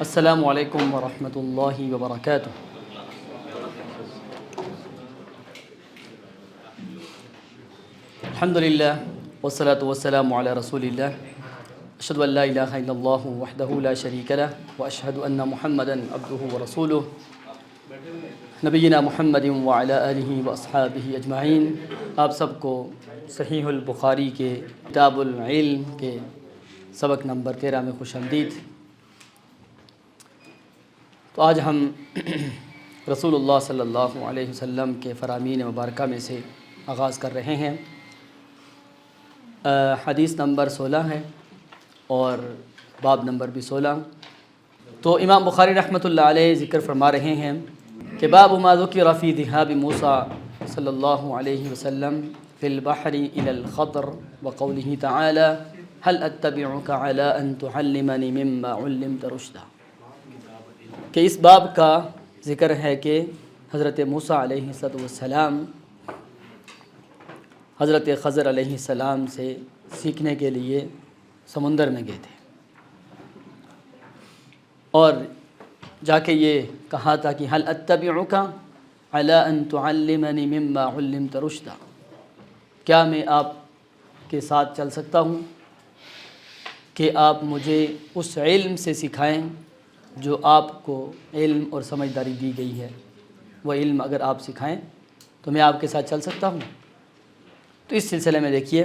السلام علیکم ورحمۃ اللہ وبرکاتہ۔ الحمد للہ والصلاۃ والسلام علی رسول اللہ، اشہد ان لا الہ الا اللہ وحدہ لا شریک لہ واشہد ان محمدا عبدہ ورسولہ، نبینا محمد وعلی آلہ واصحابہ اجمعین۔ آپ سب کو صحیح البخاری کے کتاب العلم کے سبق نمبر 13 میں خوش آمدید۔ تو آج ہم رسول اللہ صلی اللہ علیہ وسلم کے فرامین مبارکہ میں سے آغاز کر رہے ہیں۔ حدیث نمبر 16 ہے اور باب نمبر بھی 16۔ تو امام بخاری رحمۃ اللہ علیہ ذکر فرما رہے ہیں کہ باب ما ذکر فی ذہاب موسیٰ صلی اللہ علیہ وسلم فی البحر الی الخضر وقولہ تعالی هل اتبعک علی ان تعلمنی مما علمت رشدا، کہ اس باب کا ذکر ہے کہ حضرت موسیٰ علیہ السلام حضرت خضر علیہ السلام سے سیکھنے کے لیے سمندر میں گئے تھے اور جا کے یہ کہا تھا کہ هل اتبعک علی ان تعلمنی مما علمت رشدا، کیا میں آپ کے ساتھ چل سکتا ہوں کہ آپ مجھے اس علم سے سکھائیں جو آپ کو علم اور سمجھداری دی گئی ہے، وہ علم اگر آپ سکھائیں تو میں آپ کے ساتھ چل سکتا ہوں۔ تو اس سلسلے میں دیکھیے،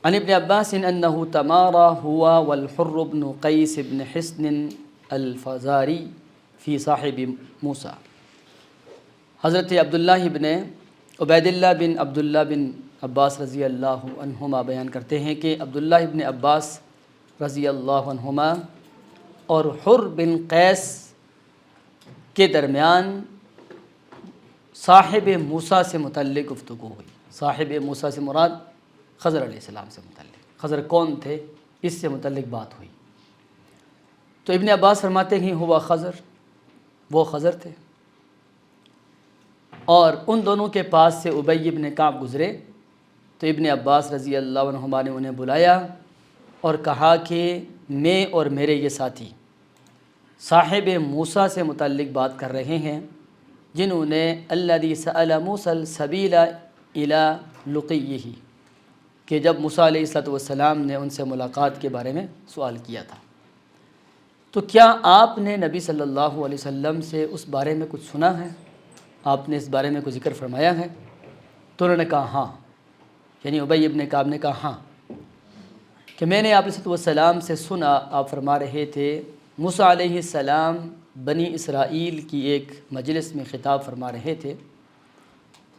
عن ابن عباس انہ تمارا ہوا والحر بن قیس بن حصن الفزاری فی صاحب موسیٰ۔ حضرت عبداللہ بن عبید اللہ بن عبداللہ بن عباس رضی اللہ عنہما بیان کرتے ہیں کہ عبداللہ بن عباس رضی اللہ عنہما اور حر بن قیس کے درمیان صاحب موسیٰ سے متعلق گفتگو ہوئی۔ صاحب موسیٰ سے مراد خضر علیہ السلام سے متعلق، خضر کون تھے اس سے متعلق بات ہوئی۔ تو ابن عباس فرماتے ہیں ہوا خضر، وہ خضر تھے، اور ان دونوں کے پاس سے ابی ابن کعب گزرے تو ابن عباس رضی اللہ عنہما نے انہیں بلایا اور کہا کہ میں اور میرے یہ ساتھی صاحب موسیٰ سے متعلق بات کر رہے ہیں جنہوں نے الذی سأل موسیٰ السبیل الی لقیہ، کہ جب موسیٰ علیہ السلام نے ان سے ملاقات کے بارے میں سوال کیا تھا، تو کیا آپ نے نبی صلی اللہ علیہ وسلم سے اس بارے میں کچھ سنا ہے، آپ نے اس بارے میں کوئی ذکر فرمایا ہے؟ تو انہوں نے کہا ہاں، یعنی ابی ابن کعب نے کہا ہاں، کہ میں نے آپ علیہ السلام سے سنا، آپ فرما رہے تھے موسیٰ علیہ السلام بنی اسرائیل کی ایک مجلس میں خطاب فرما رہے تھے،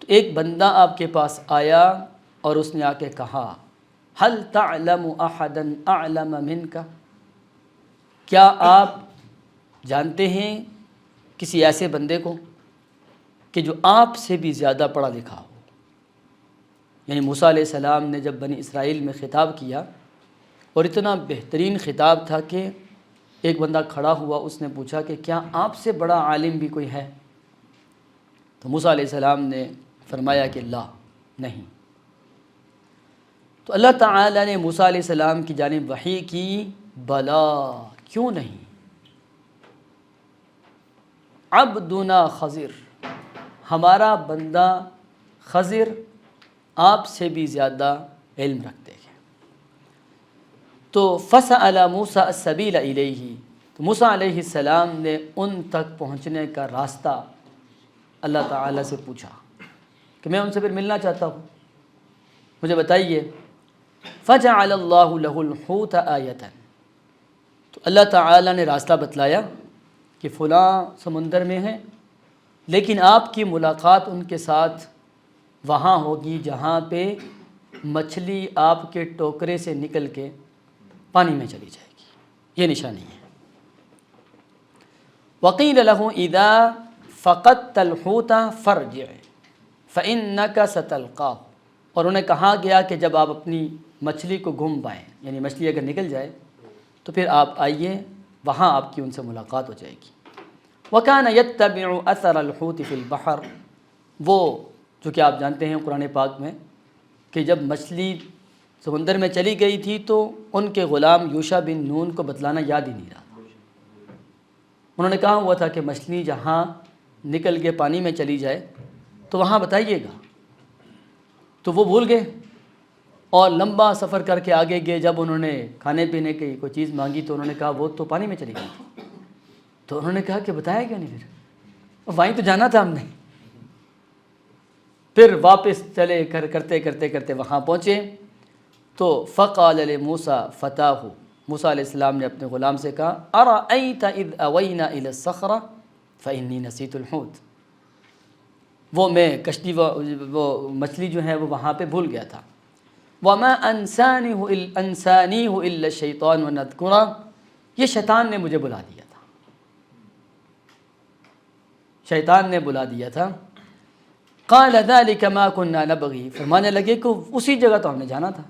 تو ایک بندہ آپ کے پاس آیا اور اس نے آ کے کہا هل تعلم احدا اعلم منک، کیا آپ جانتے ہیں کسی ایسے بندے کو کہ جو آپ سے بھی زیادہ پڑھا لکھا ہو؟ یعنی موسیٰ علیہ السلام نے جب بنی اسرائیل میں خطاب کیا اور اتنا بہترین خطاب تھا کہ ایک بندہ کھڑا ہوا، اس نے پوچھا کہ کیا آپ سے بڑا عالم بھی کوئی ہے؟ تو موسیٰ علیہ السلام نے فرمایا کہ لا، نہیں۔ تو اللہ تعالیٰ نے موسیٰ علیہ السلام کی جانب وحی کی، بلا، کیوں نہیں، عبدنا خضر، ہمارا بندہ خضر آپ سے بھی زیادہ علم رکھتے ہیں۔ تو فسأل موسیٰ السبیل الیہ، تو موسیٰ علیہ السلام نے ان تک پہنچنے کا راستہ اللہ تعالیٰ سے پوچھا کہ میں ان سے پھر ملنا چاہتا ہوں، مجھے بتائیے۔ فجعل اللہ لہ الحوت آیۃ، تو اللہ تعالیٰ نے راستہ بتلایا کہ فلاں سمندر میں ہے، لیکن آپ کی ملاقات ان کے ساتھ وہاں ہوگی جہاں پہ مچھلی آپ کے ٹوکرے سے نکل کے پانی میں چلی جائے گی، یہ نشانی ہے۔ وقیل لہ اذا فقدت الحوت فارجع فإنک ستلقاہ، اور انہیں کہا گیا کہ جب آپ اپنی مچھلی کو گم پائیں، یعنی مچھلی اگر نکل جائے تو پھر آپ آئیے، وہاں آپ کی ان سے ملاقات ہو جائے گی۔ وکان یتبع اثر الحوت فی البحر، وہ جو کہ آپ جانتے ہیں قرآن پاک میں کہ جب مچھلی سمندر میں چلی گئی تھی تو ان کے غلام یوشع بن نون کو بتلانا یاد ہی نہیں رہا۔ انہوں نے کہا ہوا تھا کہ مچھلی جہاں نکل کے پانی میں چلی جائے تو وہاں بتائیے گا، تو وہ بھول گئے اور لمبا سفر کر کے آگے گئے۔ جب انہوں نے کھانے پینے کی کوئی چیز مانگی تو انہوں نے کہا وہ تو پانی میں چلی گئی تھی۔ تو انہوں نے کہا کہ بتایا کیوں نہیں، پھر وہیں تو جانا تھا ہم نے۔ پھر واپس چلے کرتے کرتے کرتے وہاں پہنچے تو فقال لموسیٰ فتاہ، موسیٰ علیہ السلام نے اپنے غلام سے کہا ارأیت اذ اوینا الی الصخرہ فانی نسیت الحوت، وہ میں کشتی وہ مچھلی جو ہے وہ وہاں پہ بھول گیا تھا۔ وما انسانیہ الا الشیطان ونذکرہ، یہ شیطان نے مجھے بلا دیا تھا، شیطان نے بلا دیا تھا۔ قال ذلك ما كنا نبغي، فرمانے لگے کہ اسی جگہ تو ہم نے جانا تھا۔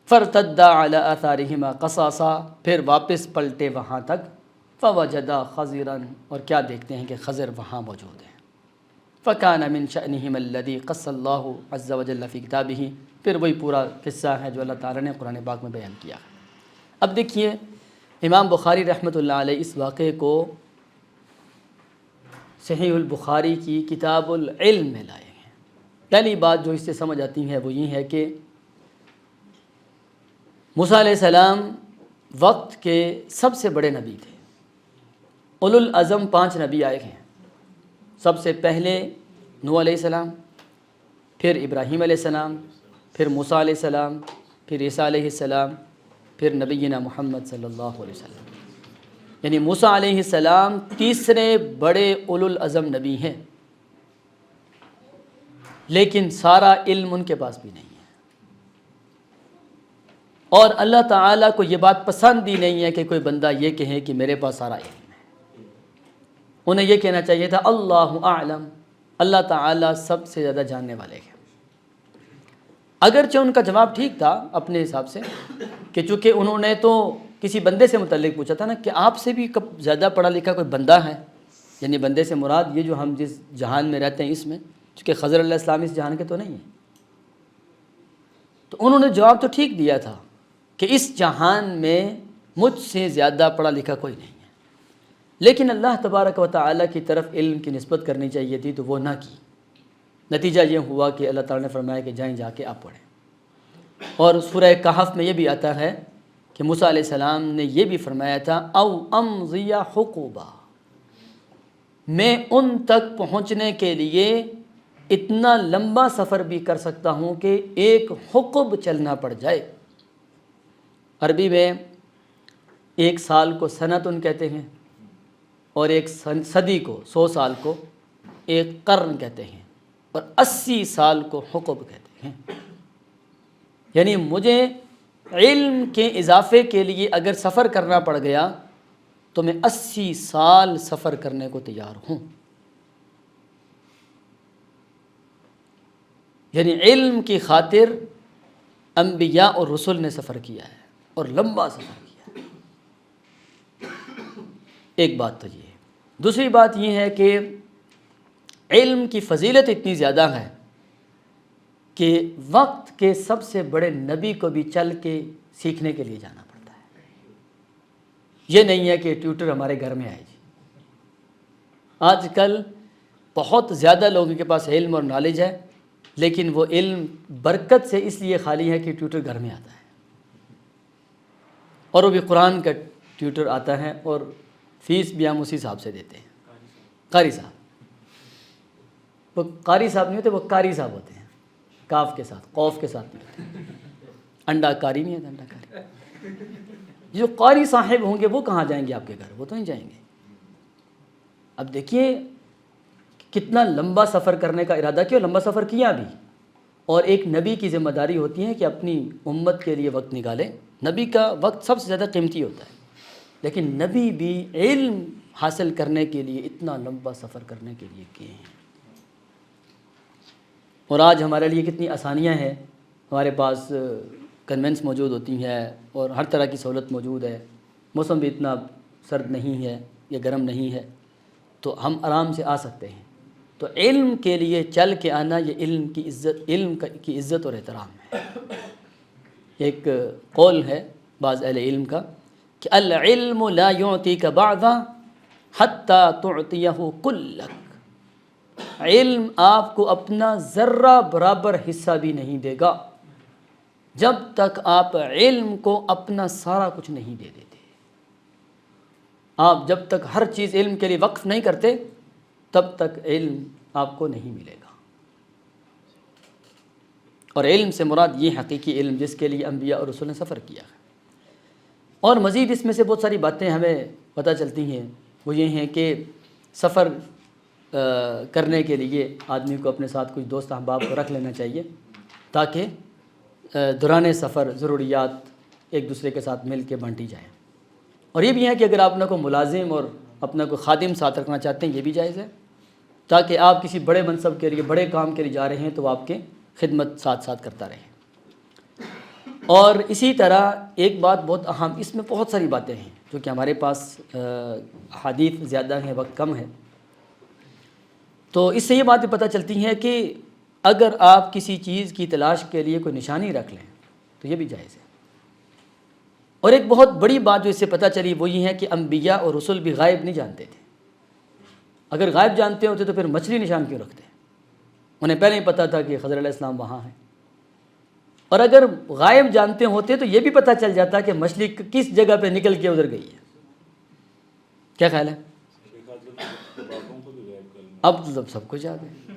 فارتدا على آثارهما قصاصا، پھر واپس پلٹے وہاں تک۔ فوجدا خضرا، اور کیا دیکھتے ہیں کہ خضر وہاں موجود ہیں۔ فكان من شأنهم الذي قص الله عز وجل في كتابه، پھر وہی پورا قصہ ہے جو اللہ تعالیٰ نے قرآن پاک میں بیان کیا ہے۔ اب دیکھیے امام بخاری رحمۃ اللہ علیہ اس واقعے کو صحیح البخاری کی کتاب العلم میں لائے ہیں۔ پہلی بات جو اس سے سمجھ آتی ہے وہ یہ ہے کہ موسیٰ علیہ السلام وقت کے سب سے بڑے نبی تھے۔ اولو العزم 5 نبی آئے ہیں، سب سے پہلے نوح علیہ السلام، پھر ابراہیم علیہ السلام، پھر موسیٰ علیہ السلام، پھر عیسیٰ علیہ السلام، پھر نبینا محمد صلی اللہ علیہ وسلم۔ یعنی موسیٰ علیہ السلام تیسرے بڑے اولو العزم نبی ہیں، لیکن سارا علم ان کے پاس بھی نہیں ہے، اور اللہ تعالیٰ کو یہ بات پسند ہی نہیں ہے کہ کوئی بندہ یہ کہے کہ میرے پاس سارا علم ہے۔ انہیں یہ کہنا چاہیے تھا اللہ اعلم، اللہ تعالیٰ سب سے زیادہ جاننے والے ہیں۔ اگرچہ ان کا جواب ٹھیک تھا اپنے حساب سے، کہ چونکہ انہوں نے تو کسی بندے سے متعلق پوچھا تھا نا کہ آپ سے بھی زیادہ پڑھا لکھا کوئی بندہ ہے، یعنی بندے سے مراد یہ جو ہم جس جہان میں رہتے ہیں اس میں، چونکہ خضر علیہ السلام اس جہان کے تو نہیں ہیں۔ تو انہوں نے جواب تو ٹھیک دیا تھا کہ اس جہان میں مجھ سے زیادہ پڑھا لکھا کوئی نہیں ہے، لیکن اللہ تبارک و تعالیٰ کی طرف علم کی نسبت کرنی چاہیے تھی تو وہ نہ کی۔ نتیجہ یہ ہوا کہ اللہ تعالیٰ نے فرمایا کہ جائیں جا کے آپ پڑھیں۔ اور سورہ کہف میں یہ بھی آتا ہے کہ موسیٰ علیہ السلام نے یہ بھی فرمایا تھا او امضی حقوبا، میں ان تک پہنچنے کے لیے اتنا لمبا سفر بھی کر سکتا ہوں کہ ایک حقب چلنا پڑ جائے۔ عربی میں ایک سال کو سنتن کہتے ہیں، اور ایک صدی کو 100 سال کو ایک قرن کہتے ہیں، اور 80 سال کو حقب کہتے ہیں۔ یعنی مجھے علم کے اضافے کے لیے اگر سفر کرنا پڑ گیا تو میں 80 سال سفر کرنے کو تیار ہوں۔ یعنی علم کی خاطر انبیاء اور رسل نے سفر کیا ہے، اور لمبا سفر کیا ہے۔ ایک بات تو یہ ہے۔ دوسری بات یہ ہے کہ علم کی فضیلت اتنی زیادہ ہے کہ وقت کے سب سے بڑے نبی کو بھی چل کے سیکھنے کے لیے جانا پڑتا ہے۔ یہ نہیں ہے کہ ٹیوٹر ہمارے گھر میں آئے جی۔ آج کل بہت زیادہ لوگوں کے پاس علم اور نالج ہے، لیکن وہ علم برکت سے اس لیے خالی ہے کہ ٹیوٹر گھر میں آتا ہے، اور وہ بھی قرآن کا ٹیوٹر آتا ہے، اور فیس بھی ہم اسی حساب سے دیتے ہیں۔ قاری صاحب، وہ قاری صاحب نہیں ہوتے، وہ قاری صاحب ہوتے ہیں، کاف کے ساتھ، قوف کے ساتھ نہیں ہوتے۔ انڈا کاری نہیں ہے، انڈا کاری۔ جو قاری صاحب ہوں گے وہ کہاں جائیں گے آپ کے گھر؟ وہ تو نہیں جائیں گے۔ اب دیکھیے کتنا لمبا سفر کرنے کا ارادہ کیا، لمبا سفر کیا بھی، اور ایک نبی کی ذمہ داری ہوتی ہے کہ اپنی امت کے لیے وقت نکالے۔ نبی کا وقت سب سے زیادہ قیمتی ہوتا ہے، لیکن نبی بھی علم حاصل کرنے کے لیے اتنا لمبا سفر کرنے کے لیے کیے ہیں۔ اور آج ہمارے لیے کتنی آسانیاں ہیں، ہمارے پاس کنوینس موجود ہوتی ہیں اور ہر طرح کی سہولت موجود ہے، موسم بھی اتنا سرد نہیں ہے یا گرم نہیں ہے، تو ہم آرام سے آ سکتے ہیں۔ تو علم کے لیے چل کے آنا یہ علم کی عزت اور احترام ہے۔ ایک قول ہے بعض اہل علم کا کہ العلم لا یعطیک بعضا حتی تعطیہ کلک، علم آپ کو اپنا ذرہ برابر حصہ بھی نہیں دے گا جب تک آپ علم کو اپنا سارا کچھ نہیں دے دیتے۔ آپ جب تک ہر چیز علم کے لیے وقف نہیں کرتے تب تک علم آپ کو نہیں ملے گا۔ اور علم سے مراد یہ حقیقی علم جس کے لیے انبیاء اور رسول نے سفر کیا ہے۔ اور مزید اس میں سے بہت ساری باتیں ہمیں پتہ چلتی ہیں، وہ یہ ہیں کہ سفر کرنے کے لیے آدمی کو اپنے ساتھ کچھ دوست احباب کو رکھ لینا چاہیے تاکہ دوران سفر ضروریات ایک دوسرے کے ساتھ مل کے بانٹی جائیں۔ اور یہ بھی ہے کہ اگر آپ اپنا کوئی ملازم اور اپنا کوئی خادم ساتھ رکھنا چاہتے ہیں یہ بھی جائز ہے، تاکہ آپ کسی بڑے منصب کے لیے بڑے کام کے لیے جا رہے ہیں تو وہ آپ کے خدمت ساتھ ساتھ کرتا رہے۔ اور اسی طرح ایک بات بہت اہم، اس میں بہت ساری باتیں ہیں جو کہ ہمارے پاس حدیث زیادہ ہیں، وقت کم ہے، تو اس سے یہ بات بھی پتہ چلتی ہے کہ اگر آپ کسی چیز کی تلاش کے لیے کوئی نشانی رکھ لیں تو یہ بھی جائز ہے۔ اور ایک بہت بڑی بات جو اس سے پتہ چلی وہ یہ ہے کہ انبیاء اور رسول بھی غائب نہیں جانتے تھے۔ اگر غائب جانتے ہوتے تو پھر مچھلی نشان کیوں رکھتے؟ انہیں پہلے ہی پتہ تھا کہ خضر علیہ السلام وہاں ہیں۔ اور اگر غائب جانتے ہوتے تو یہ بھی پتہ چل جاتا کہ مچھلی کس جگہ پہ نکل کے ادھر گئی ہے۔ کیا خیال ہے؟ اب تو سب کچھ آ گیا۔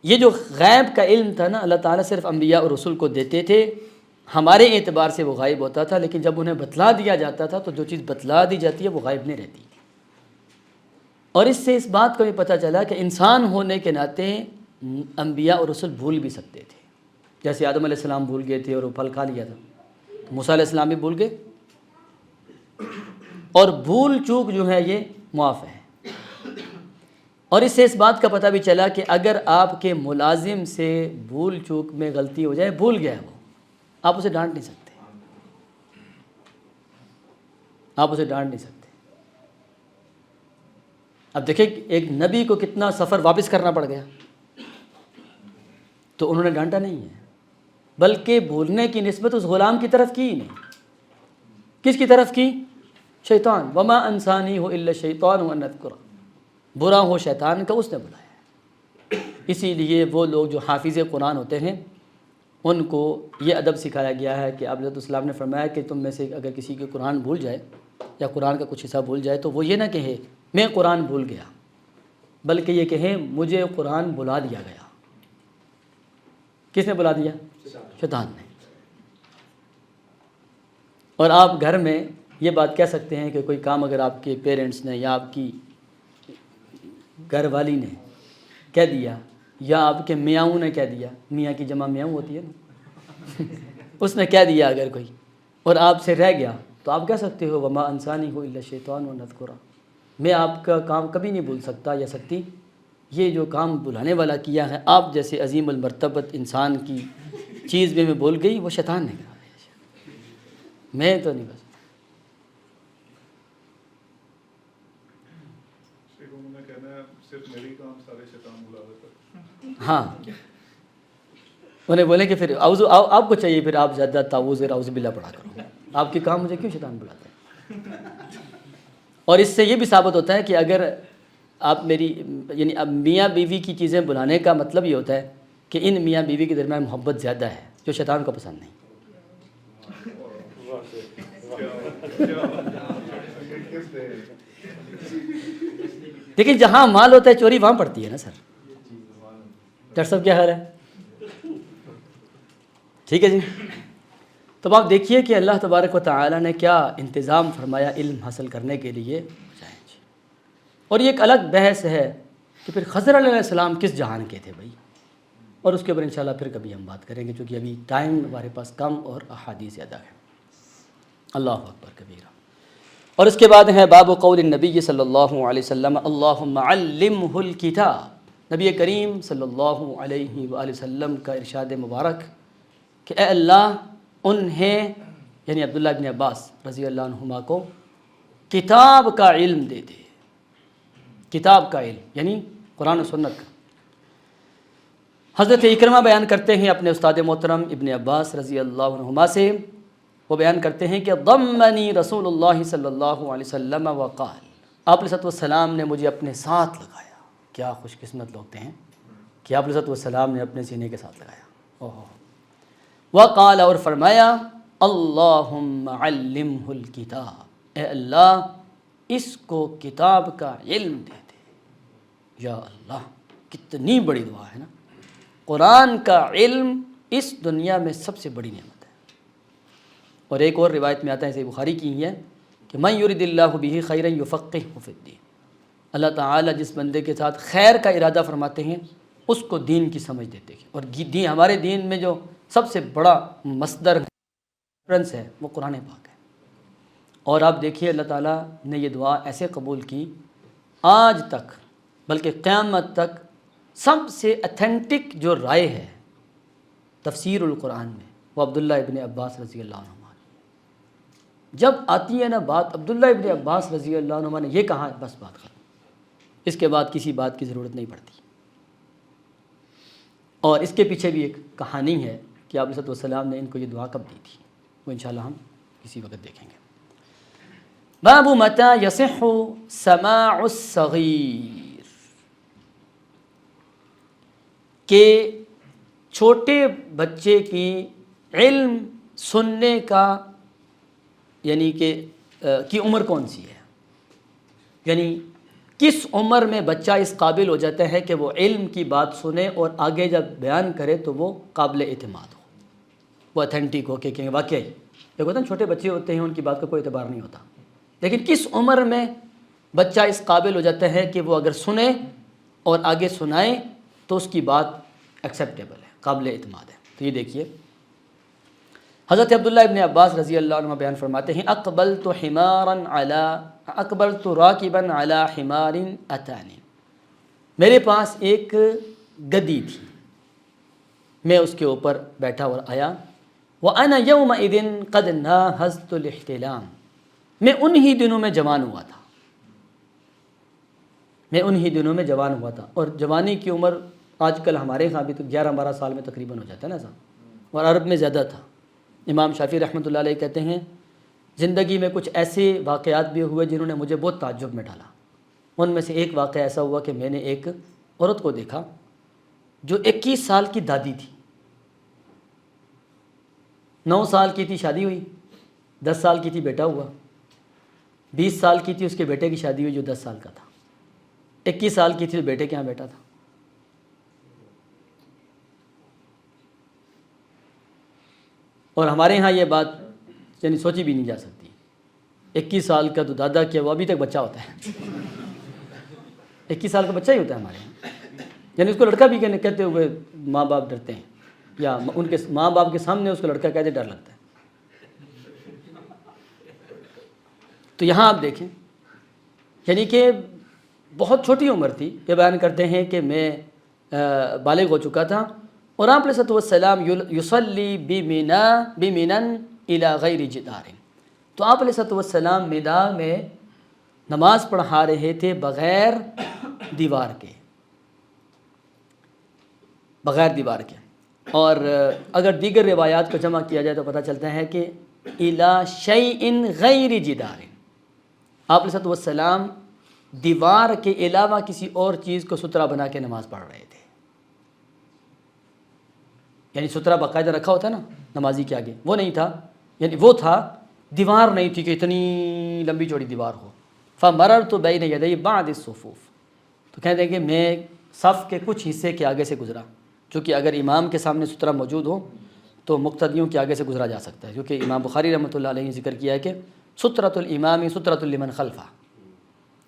یہ جو غیب کا علم تھا نا، اللہ تعالیٰ صرف انبیاء اور رسول کو دیتے تھے، ہمارے اعتبار سے وہ غائب ہوتا تھا، لیکن جب انہیں بتلا دیا جاتا تھا تو جو چیز بتلا دی جاتی ہے وہ غائب نہیں رہتی۔ اور اس سے اس بات کو بھی پتہ چلا کہ انسان ہونے کے ناطے انبیاء اور رسول بھول بھی سکتے تھے، جیسے آدم علیہ السلام بھول گئے تھے اور وہ پھل کھا لیا تھا، موسیٰ علیہ السلام بھی بھول گئے، اور بھول چوک جو ہے یہ معاف ہے۔ اور اس سے اس بات کا پتہ بھی چلا کہ اگر آپ کے ملازم سے بھول چوک میں غلطی ہو جائے، بھول گیا ہے وہ، آپ اسے ڈانٹ نہیں سکتے، آپ اسے ڈانٹ نہیں سکتے۔ اب دیکھیں ایک نبی کو کتنا سفر واپس کرنا پڑ گیا تو انہوں نے ڈانٹا نہیں ہے، بلکہ بھولنے کی نسبت اس غلام کی طرف کی ہی نہیں۔ کس کی طرف کی؟ شیطان۔ وما انسانی ہو الا الشیطان ان اذکرہ، برا ہو شیطان کا، اس نے بلایا۔ اسی لیے وہ لوگ جو حافظ قرآن ہوتے ہیں ان کو یہ ادب سکھایا گیا ہے کہ حضرت السلام نے فرمایا کہ تم میں سے اگر کسی کے قرآن بھول جائے یا قرآن کا کچھ حصہ بھول جائے تو وہ یہ نہ کہے میں قرآن بھول گیا، بلکہ یہ کہیں مجھے قرآن بلا دیا گیا۔ کس نے بلا دیا؟ شیطان نے۔ اور آپ گھر میں یہ بات کہہ سکتے ہیں کہ کوئی کام اگر آپ کے پیرنٹس نے یا آپ کی گھر والی نے کہہ دیا یا آپ کے میاؤں نے کہہ دیا، میاں کی جمع میاؤں ہوتی ہے نا اس نے کہہ دیا اگر کوئی اور آپ سے رہ گیا تو آپ کہہ سکتے ہو وما انسانی ہو الا الشیطان ان اذکرہ، میں آپ کا کام کبھی نہیں بھول سکتا یا سکتی، یہ جو کام بلانے والا کیا ہے آپ جیسے عظیم المرتبت انسان کی چیز میں بھول گئی، وہ شیطان نے کہا، میں تو نہیں بس۔ ہاں انہیں بولیں کہ پھر آپ کو چاہیے پھر آپ زیادہ تعوذ اعوذ باللہ پڑھا کرو، آپ کے کام مجھے کیوں شیطان بلاتا ہے؟ اور اس سے یہ بھی ثابت ہوتا ہے کہ اگر آپ میری یعنی اب میاں بیوی کی چیزیں بلانے کا مطلب یہ ہوتا ہے کہ ان میاں بیوی کے درمیان محبت زیادہ ہے جو شیطان کو پسند نہیں۔ لیکن جہاں مال ہوتا ہے چوری وہاں پڑتی ہے نا سر۔ ڈاکٹر صاحب کیا حال ہے؟ ٹھیک ہے جی۔ تو آپ دیکھیے کہ اللہ تبارک و تعالی نے کیا انتظام فرمایا علم حاصل کرنے کے لیے۔ اور یہ ایک الگ بحث ہے کہ پھر خضر علیہ السلام کس جہان کے تھے بھائی، اور اس کے اوپر انشاءاللہ پھر کبھی ہم بات کریں گے چونکہ ابھی ٹائم ہمارے پاس کم اور احادیث زیادہ ہے۔ اللہ اکبر کبیرہ۔ اور اس کے بعد ہے باب قول النبی صلی اللہ علیہ وسلم اللہم علمہ الکتاب، نبی کریم صلی اللہ علیہ وآلہ وسلم کا ارشاد مبارک کہ اے اللہ انہیں یعنی عبداللہ بن عباس رضی اللہ عنہما کو کتاب کا علم دے دے. کتاب کا علم یعنی قرآن و سنت کا. حضرت اکرمہ بیان کرتے ہیں اپنے استاد محترم ابن عباس رضی اللہ عنہما سے، وہ بیان کرتے ہیں کہ ضمنی رسول اللہ صلی اللہ علیہ وسلم وقال، آپ علیہ السلام نے مجھے اپنے ساتھ لگایا. کیا خوش قسمت لوگ ہیں کہ آپ علیہ السلام نے اپنے سینے کے ساتھ لگایا. اوہ. وقال، اور فرمایا، اللہم علمہ الکتاب، اے اللہ اس کو کتاب کا علم دے دے. یا اللہ، کتنی بڑی دعا ہے نا. قرآن کا علم اس دنیا میں سب سے بڑی نعمت ہے. اور ایک اور روایت میں آتا ہے، صحیح بخاری کی ہی ہے، کہ من یرد اللہ بہ خیرا یفقہہ فی الدین. اللہ تعالیٰ جس بندے کے ساتھ خیر کا ارادہ فرماتے ہیں اس کو دین کی سمجھ دیتے ہیں. اور دین، ہمارے دین میں جو سب سے بڑا مصدر ریفرنس ہے وہ قرآن پاک ہے. اور آپ دیکھیے اللہ تعالیٰ نے یہ دعا ایسے قبول کی، آج تک بلکہ قیامت تک سب سے اتھینٹک جو رائے ہے تفسیر القرآن میں وہ عبداللہ ابن عباس رضی اللہ عنہ. جب آتی ہے نا بات عبداللہ ابن عباس رضی اللہ عنہ نے یہ کہا، بس بات ختم. اس کے بعد کسی بات کی ضرورت نہیں پڑتی. اور اس کے پیچھے بھی ایک کہانی ہے کہ آپ علیہ السلام نے ان کو یہ دعا کب دی تھی، وہ انشاءاللہ ہم کسی وقت دیکھیں گے. باب متى يصح سماع الصغیر، کہ چھوٹے بچے کی علم سننے کا یعنی کہ کی عمر کون سی ہے، یعنی کس عمر میں بچہ اس قابل ہو جاتا ہے کہ وہ علم کی بات سنے اور آگے جب بیان کرے تو وہ قابل اعتماد ہو، وہ اتھینٹک ہو کہ واقعی. ایک ہوتا ہے چھوٹے بچے ہوتے ہیں ان کی بات کا کوئی اعتبار نہیں ہوتا، لیکن کس عمر میں بچہ اس قابل ہو جاتا ہے کہ وہ اگر سنے اور آگے سنائے تو اس کی بات ایکسیپٹیبل ہے، قابل اعتماد ہے. تو یہ دیکھیے حضرت عبداللہ ابن عباس رضی اللہ عنہ بیان فرماتے ہیں، اقبلت راکبا علی حمار اتانی، میرے پاس ایک گدی تھی، میں اس کے اوپر بیٹھا اور آیا. وَأَنَا يَوْمَئِذٍ قَدْ نَاهَزْتُ الْاحْتِلَامَ، میں انہی دنوں میں جوان ہوا تھا. اور جوانی کی عمر آج کل ہمارے یہاں بھی تو 11-12 سال میں تقریباً ہو جاتا ہے نا صاحب، اور عرب میں زیادہ تھا. امام شافعی رحمۃ اللہ علیہ کہتے ہیں زندگی میں کچھ ایسے واقعات بھی ہوئے جنہوں نے مجھے بہت تعجب میں ڈالا. ان میں سے ایک واقعہ ایسا ہوا کہ میں نے ایک عورت کو دیکھا جو 21 سال کی دادی تھی. 9 سال کی تھی شادی ہوئی، 10 سال کی تھی بیٹا ہوا، 20 سال کی تھی اس کے بیٹے کی شادی ہوئی جو 10 سال کا تھا، 21 سال کی تھی تو بیٹے کے یہاں بیٹا تھا. اور ہمارے ہاں یہ بات یعنی سوچی بھی نہیں جا سکتی. 21 سال کا تو دادا کیا وہ ابھی تک بچہ ہوتا ہے. 21 سال کا بچہ ہی ہوتا ہے ہمارے یہاں، یعنی اس کو لڑکا بھی کہتے ہوئے ماں باپ ڈرتے ہیں، یا ان کے ماں باپ کے سامنے اس کو لڑکا کہتے ڈر لگتا ہے. تو یہاں آپ دیکھیں یعنی کہ بہت چھوٹی عمر تھی. یہ بیان کرتے ہیں کہ میں بالغ ہو چکا تھا، اور آپ علیہ السلام یصلی بمنا الی غیر جدار، تو آپ علیہ السلام منا میں نماز پڑھا رہے تھے بغیر دیوار کے. اور اگر دیگر روایات کو جمع کیا جائے تو پتہ چلتا ہے کہ الی شیء غیر جدار، آپ علیہ السلام دیوار کے علاوہ کسی اور چیز کو سترہ بنا کے نماز پڑھ رہے تھے. یعنی سترہ باقاعدہ رکھا ہوتا ہے نا نمازی کے آگے، وہ نہیں تھا، یعنی وہ تھا دیوار نہیں تھی کہ اتنی لمبی چوڑی دیوار ہو. فمررت بین یدی بعض الصفوف، تو کہتے ہیں کہ میں صف کے کچھ حصے کے آگے سے گزرا، چونکہ اگر امام کے سامنے سترہ موجود ہو تو مقتدیوں کے آگے سے گزرا جا سکتا ہے، کیونکہ امام بخاری رحمۃ اللہ علیہ نے ذکر کیا ہے کہ سترۃ الامام سترۃ لمن خلفہ،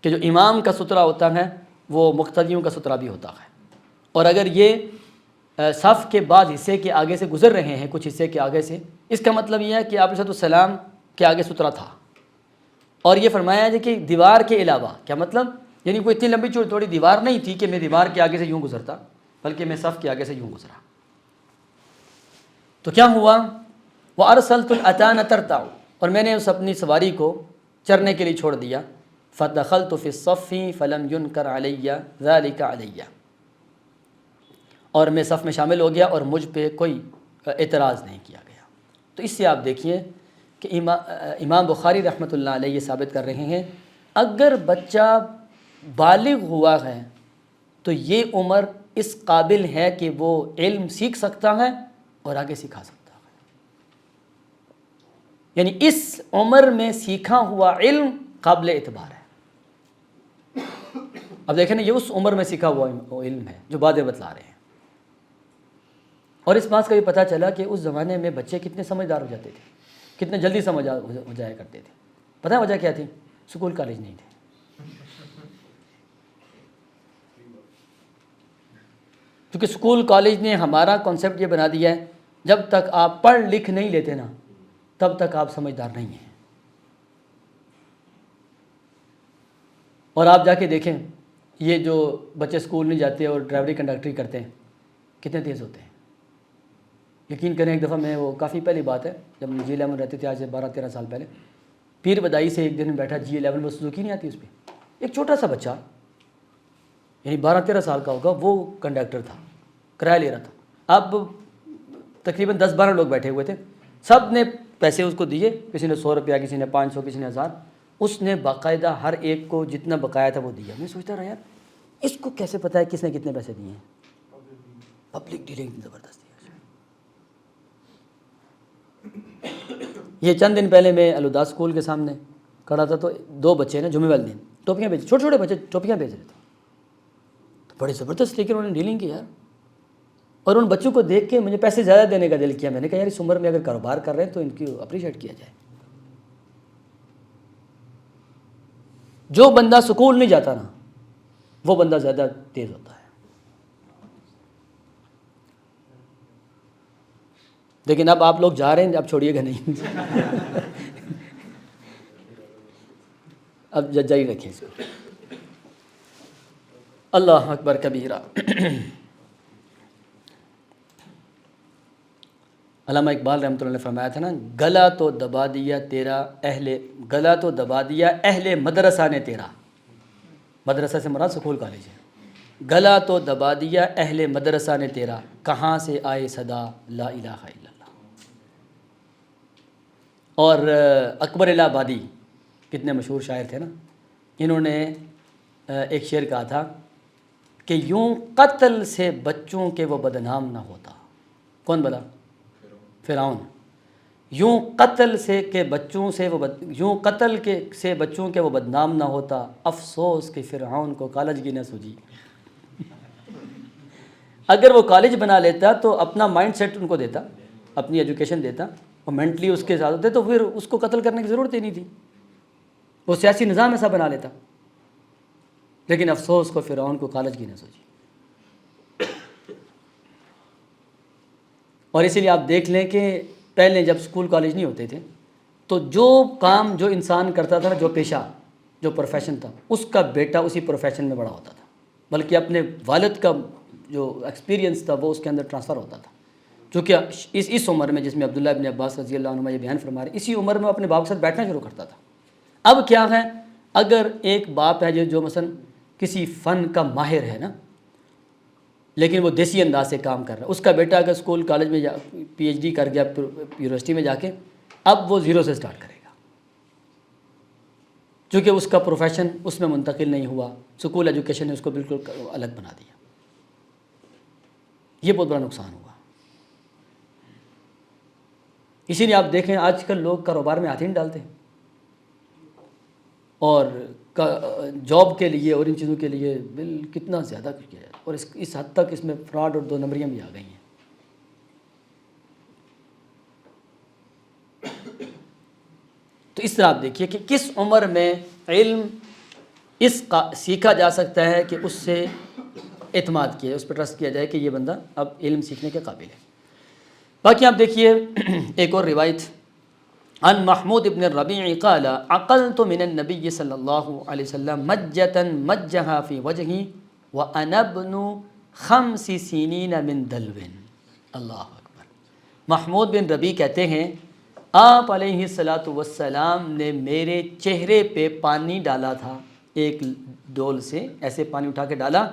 کہ جو امام کا سترہ ہوتا ہے وہ مقتدیوں کا سترہ بھی ہوتا ہے. اور اگر یہ صف کے بعض حصے کے آگے سے گزر رہے ہیں کچھ حصے کے آگے سے، اس کا مطلب یہ ہے کہ آپ علیہ السلام کے آگے سترہ تھا. اور یہ فرمایا ہے کہ دیوار کے علاوہ، کیا مطلب، یعنی کوئی اتنی لمبی چوڑی دیوار نہیں تھی کہ میں دیوار کے آگے سے یوں گزرتا، بلکہ میں صف کے آگے سے یوں گزرا. تو کیا ہوا، وَأَرْسَلْتُ الْأَتَانَ تَرْتَعُ، اور میں نے اس اپنی سواری کو چرنے کے لیے چھوڑ دیا، فدخلت فی الصف فلم ینکر علی ذلک علی، اور میں صف میں شامل ہو گیا اور مجھ پہ کوئی اعتراض نہیں کیا گیا۔ تو اس سے آپ دیکھیے کہ امام بخاری رحمۃ اللہ علیہ یہ ثابت کر رہے ہیں اگر بچہ بالغ ہوا ہے تو یہ عمر اس قابل ہے کہ وہ علم سیکھ سکتا ہے اور آگے سکھا سکتا ہے، یعنی اس عمر میں سیکھا ہوا علم قابل اعتبار ہے۔ اب دیکھیں نا، یہ اس عمر میں سیکھا ہوا علم ہے جو باتیں بتلا رہے ہیں۔ اور اس بات کا بھی پتہ چلا کہ اس زمانے میں بچے کتنے سمجھدار ہو جاتے تھے، کتنے جلدی سمجھ ہو جایا کرتے تھے۔ پتہ ہے وجہ کیا تھی؟ اسکول کالج نہیں تھے۔ کیونکہ اسکول کالج نے ہمارا کانسیپٹ یہ بنا دیا ہے جب تک آپ پڑھ لکھ نہیں لیتے نا تب تک آپ سمجھدار نہیں ہیں۔ اور آپ جا کے دیکھیں یہ جو بچے اسکول نہیں جاتے اور ڈرائیوری کنڈکٹری کرتے ہیں کتنے تیز ہوتے ہیں۔ یقین کریں ایک دفعہ میں، وہ کافی پہلی بات ہے، جب ہم G11 میں رہتے تھے، آج سے 12-13 سال پہلے، پیر بدائی سے ایک دن بیٹھا G11 میں، سوزوکی نہیں آتی اس پہ، ایک چھوٹا سا بچہ یعنی 12-13 سال کا ہوگا، وہ کنڈکٹر تھا، کرایہ لے رہا تھا۔ اب تقریباً 10-12 لوگ بیٹھے ہوئے تھے، سب نے پیسے اس کو دیے، کسی نے 100 روپیہ، کسی نے 500، کسی نے 1000۔ اس نے باقاعدہ ہر ایک کو جتنا بقایا تھا وہ دیا۔ میں سوچتا رہا یار اس کو کیسے پتہ ہے کس نے کتنے پیسے دیے ہیں؟ پبلک ڈیلنگ زبردست ہے۔ یہ چند دن پہلے میں الہدا اسکول کے سامنے کھڑا تھا تو 2 بچے نا جمعے والے دن ٹوپیاں بیچ، چھوٹے چھوٹے بچے ٹوپیاں بیچ رہے تھے، تو بڑے زبردست لیکن انہوں نے ڈیلنگ کی یار۔ اور ان بچوں کو دیکھ کے مجھے پیسے زیادہ دینے کا دل کیا۔ میں نے کہا یار اس عمر میں اگر کاروبار کر رہے ہیں تو ان کی اپریشیٹ کیا جائے۔ جو بندہ سکول نہیں جاتا نا وہ بندہ زیادہ تیز ہوتا ہے۔ لیکن اب آپ لوگ جا رہے ہیں، اب چھوڑیے گا نہیں اب جاری رکھیں اس کو۔ اللہ اکبر کبیرہ۔ علامہ اقبال رحمۃ اللہ نے فرمایا تھا نا، گلا تو دبا دیا تیرا گلا تو دبا دیا اہل مدرسہ نے تیرا۔ مدرسہ سے مراد سکول کالج ہے۔ گلا تو دبا دیا اہل مدرسہ نے تیرا، کہاں سے آئے صدا لا الہ الا اللہ۔ اور اکبر الہ آبادی کتنے مشہور شاعر تھے نا، انہوں نے ایک شعر کہا تھا کہ یوں قتل سے بچوں کے وہ بدنام نہ ہوتا۔ کون بلا؟ فرعون۔ یوں قتل سے بچوں کے وہ بدنام نہ ہوتا، افسوس کہ فرعون کو کالج کی نہ سوجی۔ اگر وہ کالج بنا لیتا تو اپنا مائنڈ سیٹ ان کو دیتا، اپنی ایجوکیشن دیتا اور مینٹلی اس کے ساتھ ہوتے تو پھر اس کو قتل کرنے کی ضرورت ہی نہیں تھی، وہ سیاسی نظام ایسا بنا لیتا۔ لیکن افسوس کو فرعون کو کالج کی نہ سوجی۔ اور اسی لیے آپ دیکھ لیں کہ پہلے جب اسکول کالج نہیں ہوتے تھے تو جو کام جو انسان کرتا تھا، جو پیشہ جو پروفیشن تھا، اس کا بیٹا اسی پروفیشن میں بڑا ہوتا تھا، بلکہ اپنے والد کا جو ایکسپیرینس تھا وہ اس کے اندر ٹرانسفر ہوتا تھا۔ کیونکہ اس عمر میں، جس میں عبداللہ ابن عباس رضی اللہ عنہما یہ بیان فرما رہے ہیں، اسی عمر میں اپنے باپ کے ساتھ بیٹھنا شروع کرتا تھا۔ اب کیا ہے، اگر ایک باپ ہے جو مثلا کسی فن کا ماہر ہے نا، لیکن وہ دیسی انداز سے کام کر رہا ہے، اس کا بیٹا اگر اسکول کالج میں PhD کر گیا یونیورسٹی میں جا کے، اب وہ زیرو سے سٹارٹ کرے گا، چونکہ اس کا پروفیشن اس میں منتقل نہیں ہوا، اسکول ایجوکیشن نے اس کو بالکل الگ بنا دیا۔ یہ بہت بڑا نقصان ہوا۔ اسی لیے آپ دیکھیں آج کل لوگ کاروبار میں ہاتھ ہی نہیں ڈالتے، اور جاب کے لیے اور ان چیزوں کے لیے کتنا زیادہ کچھ کیا جائے، اور اس حد تک اس میں فراڈ اور 2 نمبریاں بھی آ گئی ہیں۔ تو اس طرح آپ دیکھیے کہ کس عمر میں علم سیکھا جا سکتا ہے کہ اس سے اعتماد کیا، اس پر ٹرسٹ کیا جائے کہ یہ بندہ اب علم سیکھنے کے قابل ہے۔ باقی آپ دیکھیے ایک اور روایت، عن محمود ابن الربیع قال عقلت من النبی صلی اللہ علیہ وسلم مجتا مجہا فی وجہی وانا ابن 5 سنین من دلو۔ اللہ اکبر۔ محمود بن ربیع کہتے ہیں آپ علیہ الصلاۃ والسلام نے میرے چہرے پہ پانی ڈالا تھا، ایک ڈول سے ایسے پانی اٹھا کے ڈالا،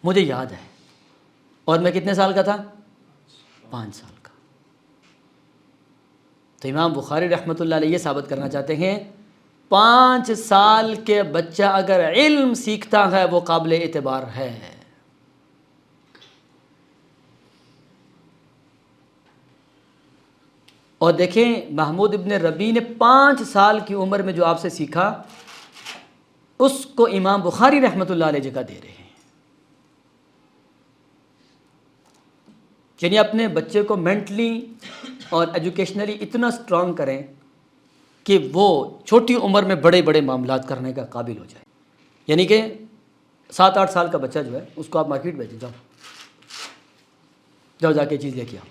مجھے یاد ہے، اور میں کتنے سال کا تھا؟ 5 سال کا۔ تو امام بخاری رحمۃ اللہ علیہ یہ ثابت کرنا چاہتے ہیں 5 سال کے بچہ اگر علم سیکھتا ہے وہ قابل اعتبار ہے۔ اور دیکھیں محمود ابن ربیع نے 5 سال کی عمر میں جو آپ سے سیکھا اس کو امام بخاری رحمۃ اللہ علیہ جگہ دے رہے ہیں۔ یعنی اپنے بچے کو مینٹلی اور ایجوکیشنلی اتنا سٹرانگ کریں کہ وہ چھوٹی عمر میں بڑے بڑے معاملات کرنے کا قابل ہو جائے۔ یعنی کہ 7-8 سال کا بچہ جو ہے اس کو آپ مارکیٹ بھیجیں، جاؤ جا کے چیز لے کے آؤ۔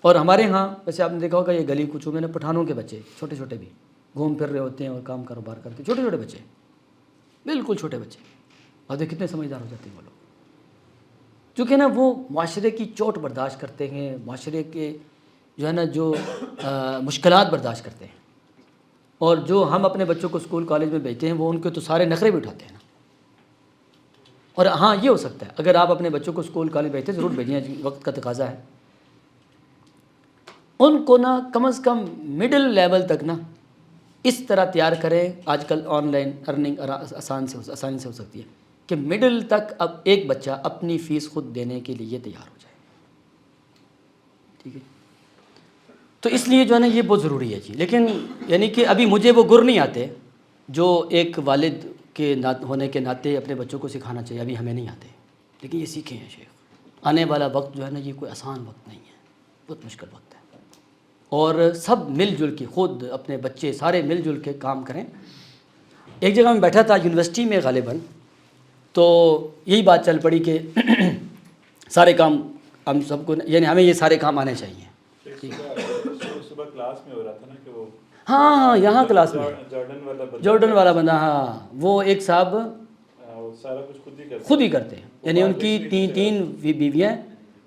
اور ہمارے ہاں ویسے آپ نے دیکھا ہوگا یہ گلی کوچوں میں نا پٹھانوں کے بچے چھوٹے چھوٹے بھی گھوم پھر رہے ہوتے ہیں اور کام کاروبار کرتے ہیں، چھوٹے چھوٹے بچے، بالکل چھوٹے بچے، اور دیکھ کتنے سمجھدار ہو جاتے ہیں وہ لوگ، چونکہ نا وہ معاشرے کی چوٹ برداشت کرتے ہیں، معاشرے کے جو ہے نا جو مشکلات برداشت کرتے ہیں۔ اور جو ہم اپنے بچوں کو اسکول کالج میں بھیجتے ہیں وہ ان کے تو سارے نخرے بھی اٹھاتے ہیں نا۔ اور ہاں یہ ہو سکتا ہے اگر آپ اپنے بچوں کو اسکول کالج بھیجتے ہیں ضرور بھیجیں، وقت کا تقاضا ہے، ان کو نا کم از کم مڈل لیول تک نا اس طرح تیار کریں۔ آج کل آن لائن ارننگ آسانی سے ہو سکتی ہے کہ مڈل تک اب ایک بچہ اپنی فیس خود دینے کے لیے تیار ہو جائے، ٹھیک ہے؟ تو اس لیے جو ہے نا یہ بہت ضروری ہے جی۔ لیکن یعنی کہ ابھی مجھے وہ گر نہیں آتے جو ایک والد کے ہونے کے ناطے اپنے بچوں کو سکھانا چاہیے، ابھی ہمیں نہیں آتے، لیکن یہ سیکھیں ہیں شیخ۔ آنے والا وقت جو ہے نا یہ کوئی آسان وقت نہیں ہے، بہت مشکل وقت ہے، اور سب مل جل کے، خود اپنے بچے سارے مل جل کے کام کریں۔ ایک جگہ میں بیٹھا تھا یونیورسٹی میں غالباً، تو یہی بات چل پڑی کہ سارے کام ہم سب کو، یعنی ہمیں یہ سارے کام آنے چاہیے۔ صبح کلاس میں ہو رہا تھا نا کہ وہ ہاں یہاں کلاس میں جارڈن والا بندہ، ہاں وہ ایک صاحب سارا کچھ خود ہی کرتے ہیں، یعنی ان کی 3 بیویاں،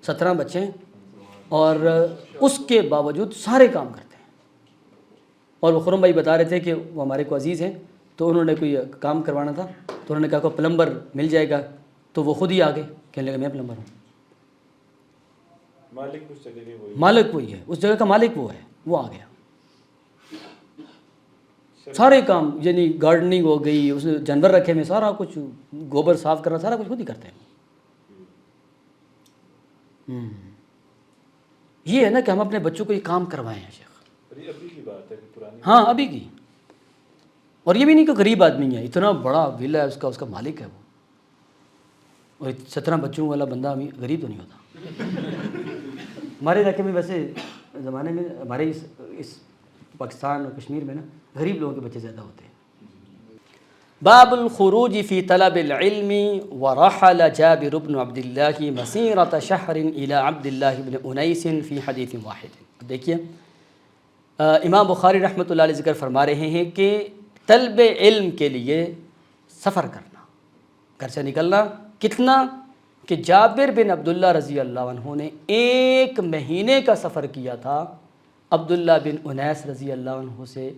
17 بچے ہیں، اور اس کے باوجود سارے کام کرتے ہیں۔ اور وہ خرم بھائی بتا رہے تھے کہ وہ ہمارے کو عزیز ہیں، تو انہوں نے کوئی کام کروانا تھا تو انہوں نے کہا کہ پلمبر مل جائے گا، تو وہ خود ہی آگے کہنے لگے میں پلمبر ہوں۔ مالک وہی ہے، اس جگہ کا مالک وہ ہے، وہ آ گیا۔ سارے کام یعنی گارڈننگ ہو گئی، اس نے جانور رکھے میں، سارا کچھ گوبر صاف کرنا سارا کچھ خود ہی کرتے ہیں۔ یہ ہے نا کہ ہم اپنے بچوں کو یہ کام کروائیں ہیں شیخ۔ ابھی کی بات ہے کہ پرانی، ہاں ابھی کی، اور یہ بھی نہیں کہ غریب آدمی ہے، اتنا بڑا ولا ہے اس کا مالک ہے وہ، اور 17 بچوں والا بندہ غریب تو نہیں ہوتا۔ ہمارے علاقے میں ویسے زمانے میں ہمارے اس پاکستان اور کشمیر میں نا غریب لوگوں کے بچے زیادہ ہوتے ہیں۔ باب الخروج فی طلب العلم ورحل جابر بن عبد اللہ مسیرۃ شہر الی عبد اللہ بن انیس فی حدیث واحد۔ دیکھیے امام بخاری رحمۃ اللہ علیہ ذکر فرما رہے ہیں کہ طلب علم کے لیے سفر کرنا، گھر سے نکلنا، کتنا کہ جابر بن عبداللہ رضی اللہ عنہ نے 1 مہینے کا سفر کیا تھا عبداللہ بن انیس رضی اللہ عنہ سے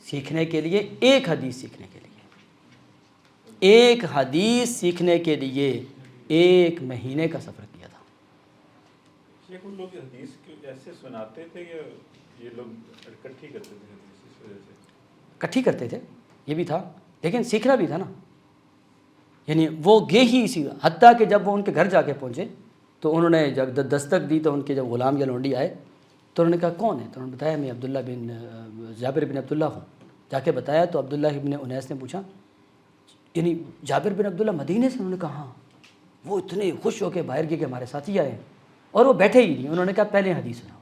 سیکھنے کے لیے، 1 حدیث سیکھنے کے لیے، 1 حدیث سیکھنے کے لیے 1 مہینے کا سفر کیا تھا۔ شیخ ان لوگ حدیث ایسے سناتے تھے یا یہ لوگ اکٹھی کرتے تھے؟ اس وجہ سے اکٹھی کرتے تھے، یہ بھی تھا، لیکن سیکھنا بھی تھا نا، یعنی وہ گئے ہی اسی، حتیٰ کہ جب وہ ان کے گھر جا کے پہنچے تو انہوں نے جب دستک دی تو ان کے جب غلام یا لونڈی آئے تو انہوں نے کہا کون ہے؟ تو انہوں نے بتایا میں عبداللہ بن جابر بن عبداللہ ہوں۔ جا کے بتایا تو عبداللہ بن انیس نے پوچھا یعنی جابر بن عبداللہ مدینے سے؟ انہوں نے کہا ہاں۔ وہ اتنے خوش ہو کے باہر گئے کہ ہمارے ساتھی آئے ہیں، اور وہ بیٹھے ہی نہیں، انہوں نے کہا پہلے حدیث سناؤ،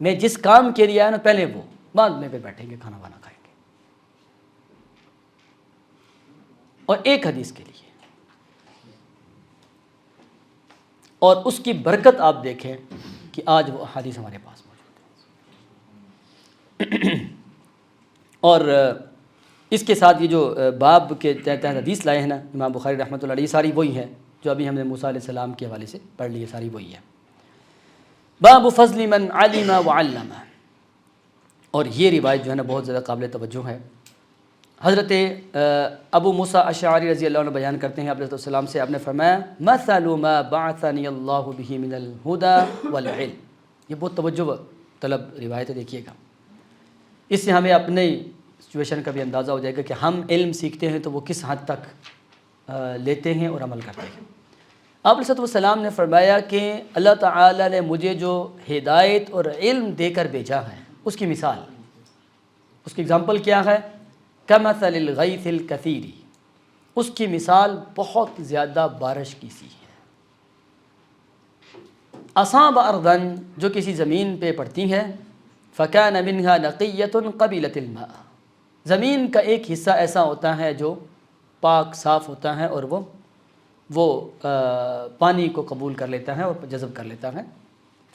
میں جس کام کے لیے آیا نا پہلے وہ، بعد میں پھر بیٹھیں گے کھانا وانا کھائیں گے، اور 1 حدیث کے لیے۔ اور اس کی برکت آپ دیکھیں کہ آج وہ حدیث ہمارے پاس موجود ہے۔ اور اس کے ساتھ یہ جو باب کے تحت حدیث لائے ہیں نا امام بخاری رحمۃ اللہ علیہ، ساری وہی ہیں جو ابھی ہم نے موسیٰ علیہ السلام کے حوالے سے پڑھ لی ہے، ساری وہی ہے۔ باب فضل من علم وعلم، اور یہ روایت جو ہے نا بہت زیادہ قابل توجہ ہے۔ حضرت ابو موسیٰ اشعری رضی اللہ عنہ بیان کرتے ہیں آپ علیہ السلام سے، آپ نے فرمایا مثل ما بعثنی اللہ بہ من الہدی والعلم۔ یہ بہت توجہ طلب روایت ہے، دیکھیے گا، اس سے ہمیں اپنے سچویشن کا بھی اندازہ ہو جائے گا کہ ہم علم سیکھتے ہیں تو وہ کس حد تک لیتے ہیں اور عمل کرتے ہیں۔ آپ علیہ السلام نے فرمایا کہ اللہ تعالیٰ نے مجھے جو ہدایت اور علم دے کر بھیجا ہے، اس کی مثال، اس کی اگزامپل کیا ہے؟ کمثل الغیث الکثیر، اس کی مثال بہت زیادہ بارش کی سی ہے۔ اصاب ارضاً، جو کسی زمین پہ پڑتی ہے، فکان منها نقیۃ قبلت الماء، زمین کا ایک حصہ ایسا ہوتا ہے جو پاک صاف ہوتا ہے اور وہ پانی کو قبول کر لیتا ہے اور جذب کر لیتا ہے۔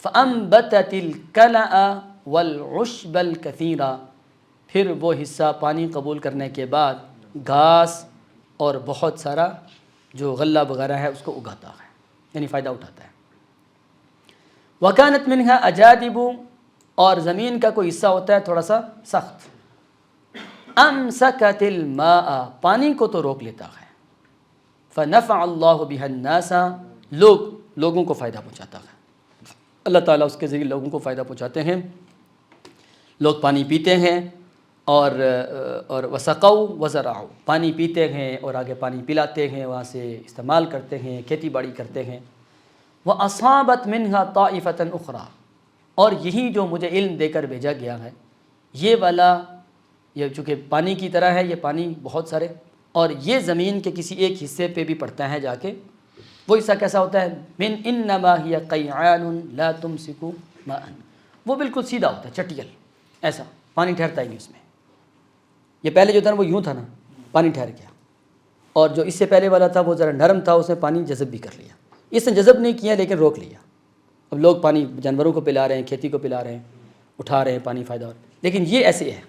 فانبتت الکلأ والعشب الکثیرا، پھر وہ حصہ پانی قبول کرنے کے بعد گھاس اور بہت سارا جو غلہ وغیرہ ہے اس کو اگاتا ہے، یعنی فائدہ اٹھاتا ہے۔ وکانت منها اجادب، اور زمین کا کوئی حصہ ہوتا ہے تھوڑا سا سخت، امسکت الماء، پانی کو تو روک لیتا ہے، فنفع اللہ بها الناس، لوگوں کو فائدہ پہنچاتا ہے، اللہ تعالیٰ اس کے ذریعے لوگوں کو فائدہ پہنچاتے ہیں، لوگ پانی پیتے ہیں اور وسقوا وزرعوا، پانی پیتے ہیں اور آگے پانی پلاتے ہیں، وہاں سے استعمال کرتے ہیں، کھیتی باڑی کرتے ہیں۔ وَأَصَابَتْ مِنْهَا طَائِفَةً أُخْرَى، اور یہی جو مجھے علم دے کر بھیجا گیا ہے، یہ والا، یہ چونکہ پانی کی طرح ہے، یہ پانی بہت سارے، اور یہ زمین کے کسی ایک حصے پہ بھی پڑتا ہے جا کے، وہ حصہ کیسا ہوتا ہے؟ من انما ہی قیعان لا تمسک ماء، وہ بالکل سیدھا ہوتا ہے، چٹیل ایسا، پانی ٹھہرتا ہی نہیں اس میں۔ یہ پہلے جو تھا نا وہ یوں تھا نا، پانی ٹھہر گیا، اور جو اس سے پہلے والا تھا وہ ذرا نرم تھا، اس نے پانی جذب بھی کر لیا، اس نے جذب نہیں کیا لیکن روک لیا۔ اب لوگ پانی جانوروں کو پلا رہے ہیں، کھیتی کو پلا رہے ہیں، اٹھا رہے ہیں پانی، فائدہ ہو رہا ہے، لیکن یہ ایسے ہے،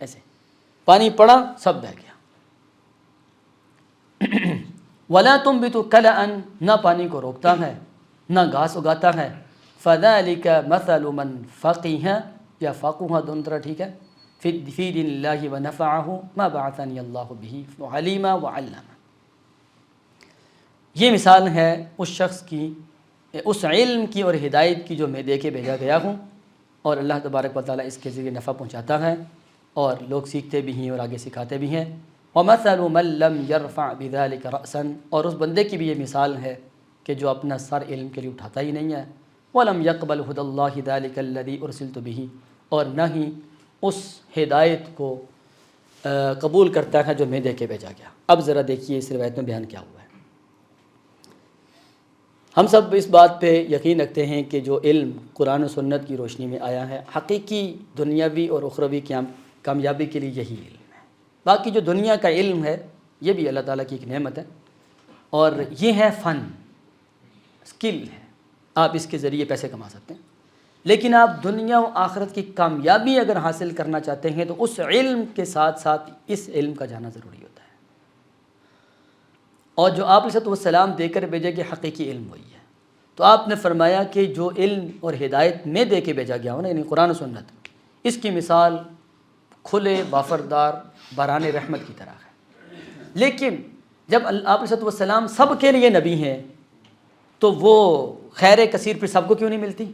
ایسے پانی پڑا سب بہہ گیا۔ ولا تنبت کلأ، نہ پانی کو روکتا ہے نہ گھاس اگاتا ہے۔ فذلک مثل من فقیہ، یا فقوہ دونوں طرح ٹھیک ہے، فی دین اللہ ونفعہ ما بعثنی اللہ بہ علیم وعلم، یہ مثال ہے اس شخص کی، اس علم کی اور ہدایت کی جو میں دے کے بھیجا گیا ہوں، اور اللہ تبارک و تعالیٰ اس کے ذریعے نفع پہنچاتا ہے اور لوگ سیکھتے بھی ہیں اور آگے سکھاتے بھی ہیں۔ وَمَثَلُ مَن لَّمْ يَرْفَعْ بِذَلِكَ رَأْسًا، اور اس بندے کی بھی یہ مثال ہے کہ جو اپنا سر علم کے لیے اٹھاتا ہی نہیں ہے۔ وَلَمْ يَقْبَلْ هُدَى اللَّهِ ذَلِكَ الَّذِي أُرْسِلْتُ بِهِ، اور نہ ہی اس ہدایت کو قبول کرتا ہے جو میں دے کے بھیجا گیا۔ اب ذرا دیکھیے اس روایت میں بیان کیا ہوا ہے۔ ہم سب اس بات پہ یقین رکھتے ہیں کہ جو علم قرآن و سنت کی روشنی میں آیا ہے، حقیقی دنیاوی اور اخروی کامیابی کے لیے یہی علم ہے۔ باقی جو دنیا کا علم ہے یہ بھی اللہ تعالیٰ کی ایک نعمت ہے، اور یہ ہے فن، اسکل ہے، آپ اس کے ذریعے پیسے کما سکتے ہیں، لیکن آپ دنیا و آخرت کی کامیابی اگر حاصل کرنا چاہتے ہیں تو اس علم کے ساتھ ساتھ اس علم کا جانا ضروری ہوتا ہے۔ اور جو آپ علیہ السلام دے کر بھیجے کہ حقیقی علم وہی ہے، تو آپ نے فرمایا کہ جو علم اور ہدایت میں دے کے بھیجا گیا ہو نا، یعنی قرآن و سنت، اس کی مثال کھلے وافردار باران رحمت کی طرح ہے۔ لیکن جب آپ علیہ السلام سب کے لیے نبی ہیں تو وہ خیر کثیر پھر سب کو کیوں نہیں ملتی؟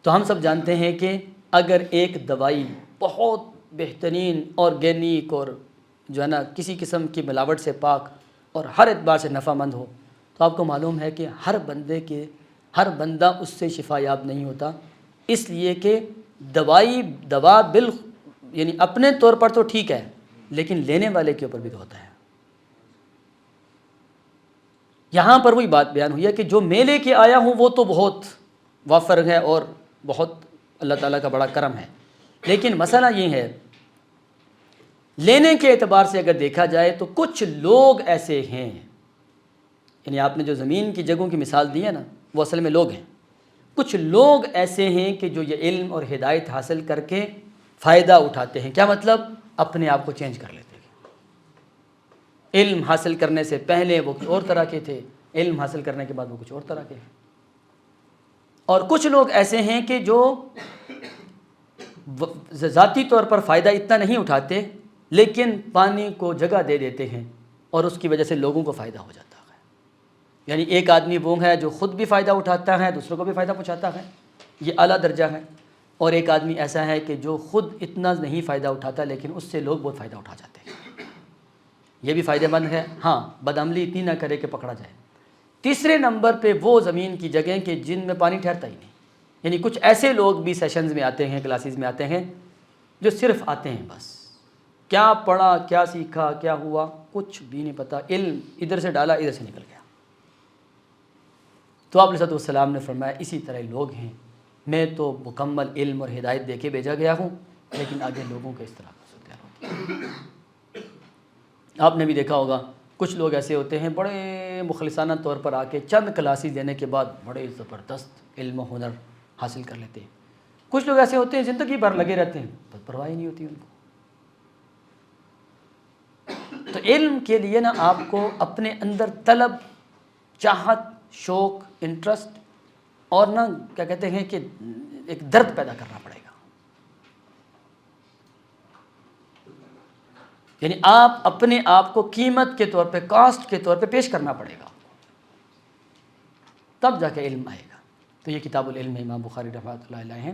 تو ہم سب جانتے ہیں کہ اگر ایک دوائی بہت بہترین آرگینک اور جو ہے نا کسی قسم کی ملاوٹ سے پاک اور ہر اعتبار سے نفع مند ہو، تو آپ کو معلوم ہے کہ ہر بندہ اس سے شفا یاب نہیں ہوتا، اس لیے کہ دوا یعنی اپنے طور پر تو ٹھیک ہے، لیکن لینے والے کے اوپر بھی تو ہوتا ہے۔ یہاں پر وہی بات بیان ہوئی ہے کہ جو میں لے کے آیا ہوں وہ تو بہت وافر ہے اور بہت اللہ تعالیٰ کا بڑا کرم ہے، لیکن مسئلہ یہ ہے لینے کے اعتبار سے اگر دیکھا جائے تو کچھ لوگ ایسے ہیں، یعنی آپ نے جو زمین کی جگہوں کی مثال دی ہے نا، وہ اصل میں لوگ ہیں۔ کچھ لوگ ایسے ہیں کہ جو یہ علم اور ہدایت حاصل کر کے فائدہ اٹھاتے ہیں، کیا مطلب؟ اپنے آپ کو چینج کر لیتے ہیں، علم حاصل کرنے سے پہلے وہ کچھ اور طرح کے تھے، علم حاصل کرنے کے بعد وہ کچھ اور طرح کے ہیں۔ اور کچھ لوگ ایسے ہیں کہ جو ذاتی طور پر فائدہ اتنا نہیں اٹھاتے، لیکن پانی کو جگہ دے دیتے ہیں اور اس کی وجہ سے لوگوں کو فائدہ ہو جاتا ہے۔ یعنی ایک آدمی وہ ہے جو خود بھی فائدہ اٹھاتا ہے، دوسروں کو بھی فائدہ پہنچاتا ہے، یہ اعلیٰ درجہ ہے۔ اور ایک آدمی ایسا ہے کہ جو خود اتنا نہیں فائدہ اٹھاتا لیکن اس سے لوگ بہت فائدہ اٹھا جاتے ہیں، یہ بھی فائدہ مند ہے، ہاں بدعملی اتنی نہ کرے کہ پکڑا جائے۔ تیسرے نمبر پہ وہ زمین کی جگہیں کہ جن میں پانی ٹھہرتا ہی نہیں، یعنی کچھ ایسے لوگ بھی سیشنز میں آتے ہیں، کلاسز میں آتے ہیں، جو صرف آتے ہیں، بس کیا پڑھا، کیا سیکھا، کیا ہوا، کچھ بھی نہیں پتہ، علم ادھر سے ڈالا ادھر سے نکل گیا۔ تو آپ علیہ السلام نے فرمایا اسی طرح لوگ ہیں، میں تو مکمل علم اور ہدایت دے کے بھیجا گیا ہوں، لیکن آگے لوگوں کے اس طرح ہوتے ہیں۔ آپ نے بھی دیکھا ہوگا کچھ لوگ ایسے ہوتے ہیں بڑے مخلصانہ طور پر آ کے چند کلاسز دینے کے بعد بڑے زبردست علم و ہنر حاصل کر لیتے ہیں۔ کچھ لوگ ایسے ہوتے ہیں زندگی بھر لگے رہتے ہیں، بس پرواہ ہی نہیں ہوتی ان کو۔ تو علم کے لیے نا آپ کو اپنے اندر طلب، چاہت، شوق، انٹرسٹ اور نا کیا کہتے ہیں کہ ایک درد پیدا کرنا پڑے گا۔ یعنی آپ اپنے آپ کو قیمت کے طور پہ، کاسٹ کے طور پہ پیش کرنا پڑے گا، تب جا کے علم آئے گا۔ تو یہ کتاب العلم امام بخاری رحمۃ اللہ علیہ ہیں۔